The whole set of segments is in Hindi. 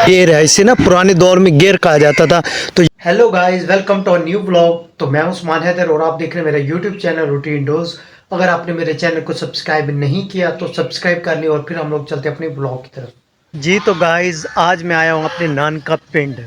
गेर है, इसे ना पुराने दौर में गेर कहा जाता था। तो hello guys, welcome to a new blog. तो मैं उस्मान हैदर और आप देख रहे हैं मेरा यूट्यूब चैनल रूटीन डोज। अगर आपने मेरे चैनल को सब्सक्राइब नहीं किया तो सब्सक्राइब कर लिया और फिर हम लोग चलते हैं अपने ब्लॉग की तरफ। जी तो गाइस, आज मैं आया हूँ अपने नान का पिंड।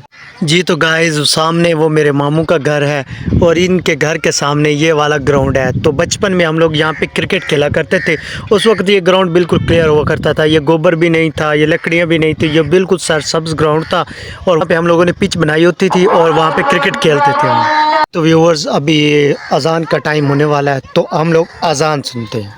जी तो गाइस, सामने वो मेरे मामू का घर है और इनके घर के सामने ये वाला ग्राउंड है। तो बचपन में हम लोग यहाँ पे क्रिकेट खेला करते थे। उस वक्त ये ग्राउंड बिल्कुल क्लियर हुआ करता था, ये गोबर भी नहीं था, ये लकड़ियाँ भी नहीं थी, ये बिल्कुल सरसब्ज ग्राउंड था। और वहाँ पे हम लोगों ने पिच बनाई होती थी और वहाँ पे क्रिकेट खेलते थे हम। तो व्यूअर्स, अभी अजान का टाइम होने वाला है तो हम लोग अजान सुनते हैं।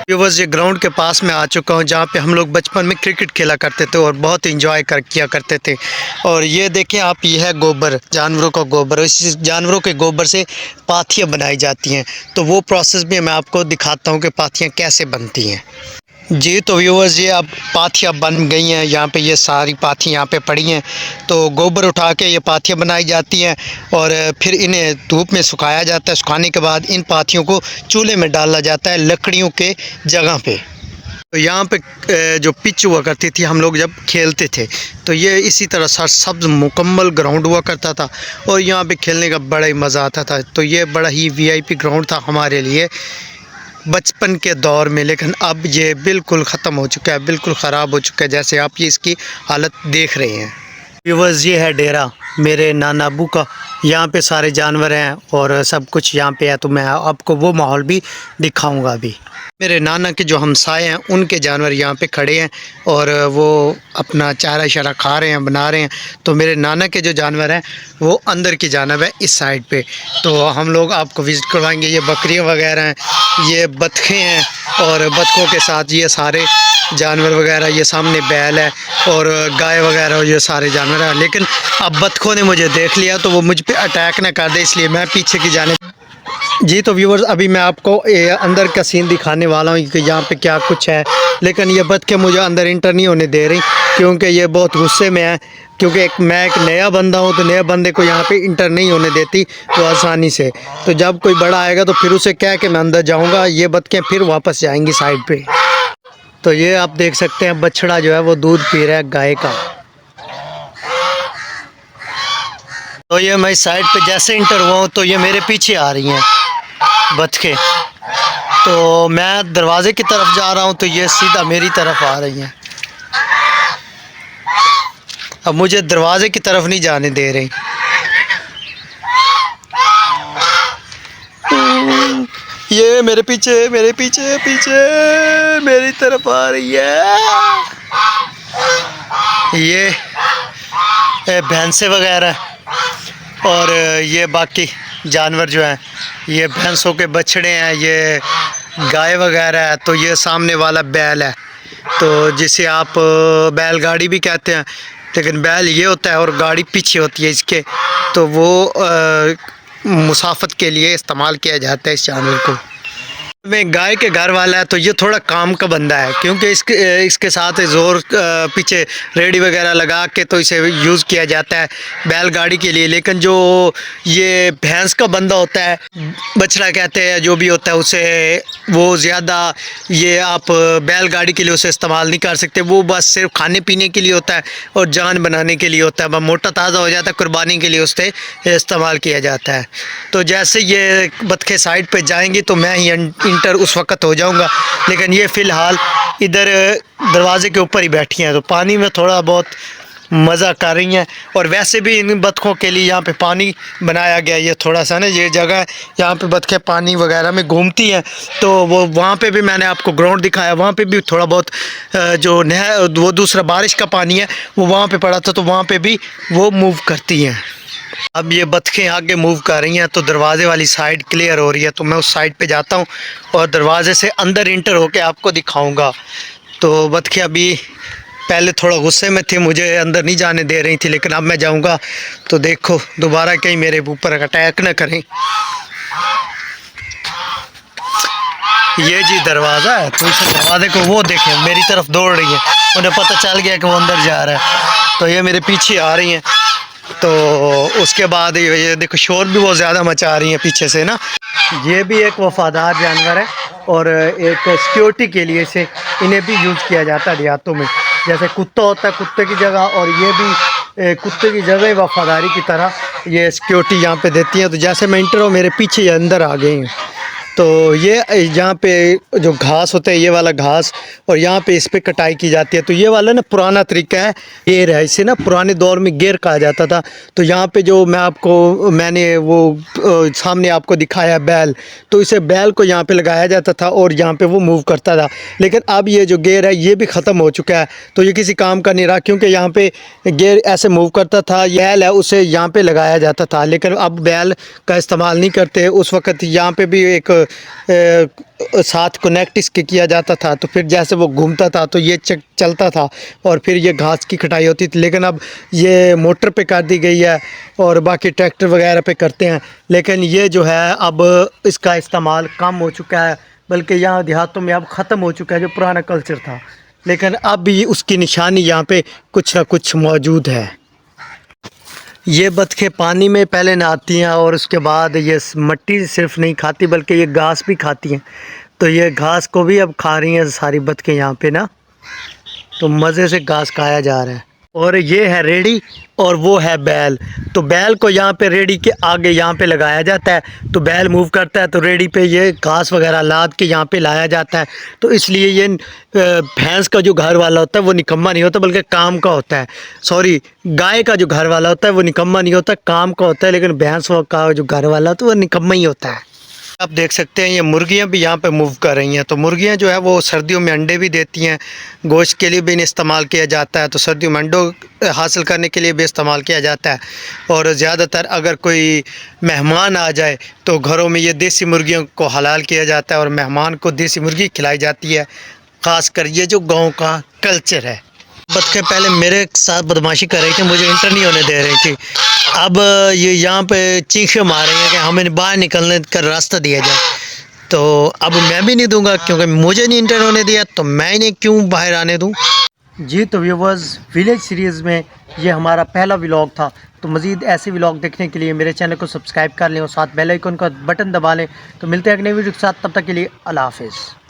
व्यूअर्स, ये ग्राउंड के पास में आ चुका हूँ जहाँ पे हम लोग बचपन में क्रिकेट खेला करते थे और बहुत इंजॉय किया करते थे। और ये देखें आप, ये है गोबर, जानवरों का गोबर। इस जानवरों के गोबर से पाथियाँ बनाई जाती हैं। तो वो प्रोसेस भी मैं आपको दिखाता हूँ कि पाथियाँ कैसे बनती हैं। जी तो व्यूअर्स, ये अब पाथियाँ बन गई हैं। यहाँ पे ये सारी पाथियाँ यहाँ पे पड़ी हैं। तो गोबर उठा के ये पाथियाँ बनाई जाती हैं और फिर इन्हें धूप में सुखाया जाता है। सुखाने के बाद इन पाथियों को चूल्हे में डाला जाता है लकड़ियों के जगह पे। तो यहाँ पे जो पिच हुआ करती थी, हम लोग जब खेलते थे तो ये इसी तरह सरसब्ज मुकम्मल ग्राउंड हुआ करता था और यहाँ पे खेलने का बड़ा ही मज़ा आता था। तो ये बड़ा ही वीआईपी ग्राउंड था हमारे लिए बचपन के दौर में। लेकिन अब ये बिल्कुल ख़त्म हो चुका है, बिल्कुल ख़राब हो चुका है, जैसे आप ये इसकी हालत देख रहे हैं। व्यूअर्स, ये है डेरा मेरे नाना अबू का। यहाँ पे सारे जानवर हैं और सब कुछ यहाँ पे है। तो मैं आपको वो माहौल भी दिखाऊंगा अभी। मेरे नाना के जो हमसाए हैं उनके जानवर यहाँ पे खड़े हैं और वो अपना चारा शारा खा रहे हैं, बना रहे हैं। तो मेरे नाना के जो जानवर हैं वो अंदर की जानब है, इस साइड पे। तो हम लोग आपको विज़िट करवाएंगे। ये बकरियाँ वगैरह हैं, ये बतखें हैं और बतखों के साथ ये सारे जानवर वगैरह। ये सामने बैल है और गाय वगैरह, ये सारे जानवर हैं। लेकिन अब बतखों ने मुझे देख लिया तो वो मुझ पे अटैक ना कर दे, इसलिए मैं पीछे की जानिब। जी तो व्यूवर्स, अभी मैं आपको अंदर का सीन दिखाने वाला हूँ कि यहाँ पे क्या कुछ है। लेकिन ये बतखें मुझे अंदर इंटर नहीं होने दे रही क्योंकि ये बहुत गुस्से में है। क्योंकि मैं एक नया बंदा हूँ तो नए बंदे को यहाँ पे इंटर नहीं होने देती तो आसानी से। तो जब कोई बड़ा आएगा तो फिर उसे कह के मैं अंदर जाऊँगा, ये बतखें फिर वापस जाएंगी साइड पे। तो ये आप देख सकते हैं, बछड़ा जो है वो दूध पी रहा है गाय का। तो ये मैं साइड पे जैसे इंटर हुआ हूँ तो ये मेरे पीछे आ रही हैं बतखें। तो मैं दरवाजे की तरफ जा रहा हूँ तो ये सीधा मेरी तरफ आ रही हैं। अब मुझे दरवाजे की तरफ नहीं जाने दे रही। ये मेरे पीछे मेरे पीछे पीछे मेरी तरफ आ रही है। ये भैंसे वगैरह और ये बाकी जानवर जो हैं, ये भैंसों के बछड़े हैं, ये गाय वगैरह है। तो ये सामने वाला बैल है, तो जिसे आप बैलगाड़ी भी कहते हैं। लेकिन बैल ये होता है और गाड़ी पीछे होती है इसके। तो वो मुसाफत के लिए इस्तेमाल किया जाता है इस जानवर को। में गाय के घर वाला है तो ये थोड़ा काम का बंदा है क्योंकि इसके साथ ज़ोर पीछे रेडी वगैरह लगा के तो इसे यूज़ किया जाता है बैलगाड़ी के लिए। लेकिन जो ये भैंस का बंदा होता है, बछड़ा कहते हैं जो भी होता है, उसे वो ज़्यादा ये आप बैलगाड़ी के लिए उसे इस्तेमाल नहीं कर सकते। वो बस सिर्फ खाने पीने के लिए होता है और जान बनाने के लिए होता है। वह मोटा ताज़ा हो जाता है, कुर्बानी के लिए उससे इस्तेमाल किया जाता है। तो जैसे ये बतखें साइड पे जाएंगी तो मैं ही इंटर उस वक्त हो जाऊंगा। लेकिन ये फ़िलहाल इधर दरवाज़े के ऊपर ही बैठी हैं तो पानी में थोड़ा बहुत मज़ा कर रही हैं। और वैसे भी इन बतखों के लिए यहाँ पे पानी बनाया गया। ये थोड़ा सा ना ये जगह है, यहाँ पे बतखें पानी वगैरह में घूमती हैं। तो वो वहाँ पे भी मैंने आपको ग्राउंड दिखाया, वहाँ पे भी थोड़ा बहुत जो नहर, वो दूसरा बारिश का पानी है वो वहाँ पे पड़ा था, तो वहाँ पे भी वो मूव करती हैं। अब ये बतखें आगे मूव कर रही हैं तो दरवाज़े वाली साइड क्लियर हो रही है। तो मैं उस साइड पे जाता हूँ और दरवाज़े से अंदर इंटर होके आपको दिखाऊंगा। तो बतखें अभी पहले थोड़ा गुस्से में थी, मुझे अंदर नहीं जाने दे रही थी, लेकिन अब मैं जाऊंगा तो देखो दोबारा कहीं मेरे ऊपर अटैक न करें। ये जी दरवाज़ा है, तो इस दरवाजे को वो देखें मेरी तरफ दौड़ रही है, उन्हें पता चल गया कि वो अंदर जा रहा है, तो ये मेरे पीछे आ रही हैं। तो उसके बाद ये देखो शोर भी बहुत ज़्यादा मचा रही हैं पीछे से ना। ये भी एक वफ़ादार जानवर है और एक सिक्योरिटी के लिए से इन्हें भी यूज़ किया जाता है देहातों में। जैसे कुत्ता होता है कुत्ते की जगह, और ये भी कुत्ते की जगह वफ़ादारी की तरह ये सिक्योरिटी यहाँ पे देती हैं। तो जैसे मैं इंटर हूँ मेरे पीछे ये अंदर आ गए हैं। तो ये यहाँ पे जो घास होता है, ये वाला घास, और यहाँ पे इस पे कटाई की जाती है। तो ये वाला ना पुराना तरीका है, गेर है, इसे ना पुराने दौर में गेर कहा जाता था। तो यहाँ पे जो मैंने वो सामने आपको दिखाया बैल, तो इसे बैल को यहाँ पे लगाया जाता था और यहाँ पे वो मूव करता था। लेकिन अब ये जो गेर है ये भी ख़त्म हो चुका है, तो ये किसी काम का नहीं रहा, क्योंकि यहाँ पे गेर ऐसे मूव करता था, बैल है उसे यहाँ पे लगाया जाता था। लेकिन अब बैल का इस्तेमाल नहीं करते। उस वक़्त यहाँ पे भी एक साथ कनेक्ट इसके किया जाता था, तो फिर जैसे वो घूमता था तो ये चलता था और फिर ये घास की कटाई होती थी। लेकिन अब ये मोटर पे कर दी गई है और बाकी ट्रैक्टर वगैरह पे करते हैं। लेकिन ये जो है अब इसका इस्तेमाल कम हो चुका है, बल्कि यहाँ देहातों में अब ख़त्म हो चुका है जो पुराना कल्चर था। लेकिन अब भी उसकी निशानी यहाँ पे कुछ ना कुछ मौजूद है। ये बतखें पानी में पहले नहाती हैं और उसके बाद ये मिट्टी सिर्फ नहीं खाती बल्कि ये घास भी खाती हैं। तो ये घास को भी अब खा रही हैं सारी बतखें यहाँ पे ना, तो मज़े से घास खाया जा रहा है। और ये है रेड़ी और वो है बैल। तो बैल को यहाँ पे रेड़ी के आगे यहाँ पे लगाया जाता है, तो बैल मूव करता है तो रेड़ी पे ये घास वगैरह लाद के यहाँ पे लाया जाता है। तो इसलिए ये भैंस का जो घर वाला होता है वो निकम्मा नहीं होता बल्कि काम का होता है। सॉरी, गाय का जो घर वाला होता है वो निकम्मा नहीं होता, काम का होता है। लेकिन भैंस का जो घर वाला होता है वो निकम्मा ही होता है। आप देख सकते हैं ये मुर्गियां भी यहाँ पे मूव कर रही हैं। तो मुर्गियां जो है वो सर्दियों में अंडे भी देती हैं, गोश्त के लिए भी इन्हें इस्तेमाल किया जाता है। तो सर्दियों में अंडों हासिल करने के लिए भी इस्तेमाल किया जाता है। और ज़्यादातर अगर कोई मेहमान आ जाए तो घरों में ये देसी मुर्गियों को हलाल किया जाता है और मेहमान को देसी मुर्गी खिलाई जाती है। ख़ासकर ये जो गाँव का कल्चर है। बतखें पहले मेरे साथ बदमाशी कर रही थी, मुझे इंटर नहीं होने दे रही थी। अब ये यहाँ पे चीखें मार रही हैं कि हमें बाहर निकलने का रास्ता दिया जाए। तो अब मैं भी नहीं दूंगा, क्योंकि मुझे नहीं इंटर होने दिया तो मैं इन्हें क्यों बाहर आने दूं। जी तो व्यूअर्स, विलेज सीरीज़ में ये हमारा पहला व्लॉग था। तो मज़ीद ऐसे व्लॉग देखने के लिए मेरे चैनल को सब्सक्राइब कर लें और साथ बेल आइकन का बटन दबा लें। तो मिलते हैं अगले वीडियो के साथ, तब तक के लिए अल्लाह हाफ़िज़।